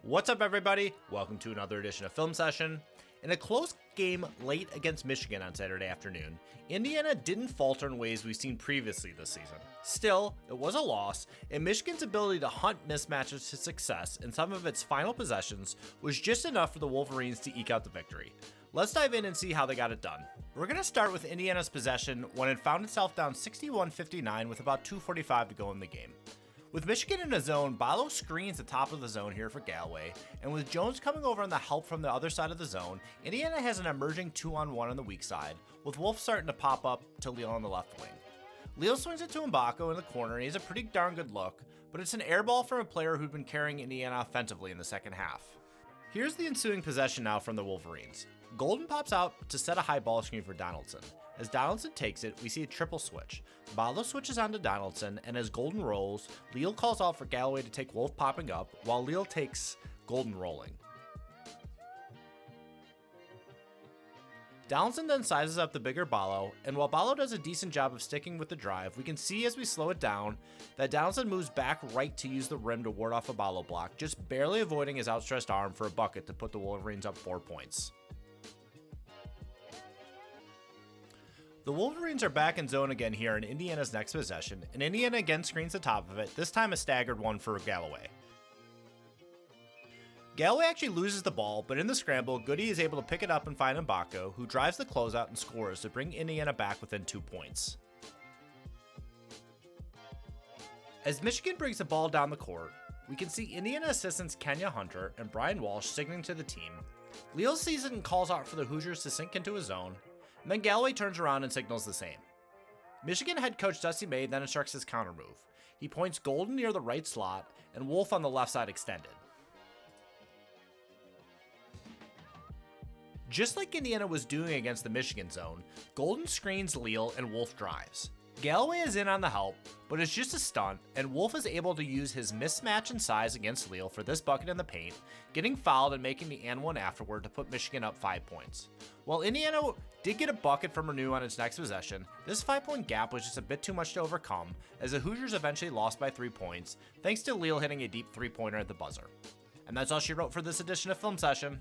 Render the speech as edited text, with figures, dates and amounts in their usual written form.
What's up, everybody? Welcome to another edition of Film Session. In a close game late against Michigan on Saturday afternoon, Indiana didn't falter in ways we've seen previously this season. Still, it was a loss, and Michigan's ability to hunt mismatches to success in some of its final possessions was just enough for the Wolverines to eke out the victory. Let's dive in and see how they got it done. We're going to start with Indiana's possession when it found itself down 61-59 with about 2:45 to go in the game. With Michigan in a zone, Ballo screens the top of the zone here for Galloway, and with Jones coming over on the help from the other side of the zone, Indiana has an emerging 2-on-1 on the weak side, with Wolf starting to pop up to Leal on the left wing. Leal swings it to Mbako in the corner, and he has a pretty darn good look, but it's an air ball from a player who'd been carrying Indiana offensively in the second half. Here's the ensuing possession now from the Wolverines. Golden pops out to set a high ball screen for Donaldson. As Donaldson takes it, we see a triple switch. Ballo switches on to Donaldson, and as Golden rolls, Leal calls out for Galloway to take Wolf popping up, while Leal takes Golden rolling. Donaldson then sizes up the bigger Ballo, and while Ballo does a decent job of sticking with the drive, we can see as we slow it down that Donaldson moves back right to use the rim to ward off a Ballo block, just barely avoiding his outstretched arm for a bucket to put the Wolverines up 4 points. The Wolverines are back in zone again here in Indiana's next possession, and Indiana again screens the top of it, this time a staggered one for Galloway. Galloway actually loses the ball, but in the scramble, Goody is able to pick it up and find Mbako, who drives the closeout and scores to bring Indiana back within 2 points. As Michigan brings the ball down the court, we can see Indiana assistants Kenya Hunter and Brian Walsh signaling to the team. Leal sees it and calls out for the Hoosiers to sink into his zone, and then Galloway turns around and signals the same. Michigan head coach Dusty May then instructs his counter move. He points Golden near the right slot and Wolf on the left side extended. Just like Indiana was doing against the Michigan zone, Golden screens Leal and Wolf drives. Galloway is in on the help, but it's just a stunt, and Wolf is able to use his mismatch in size against Leal for this bucket in the paint, getting fouled and making the and one afterward to put Michigan up 5 points. While Indiana did get a bucket from Renew on its next possession, this 5-point gap was just a bit too much to overcome, as the Hoosiers eventually lost by 3 points, thanks to Leal hitting a deep 3-pointer at the buzzer. And that's all she wrote for this edition of Film Session.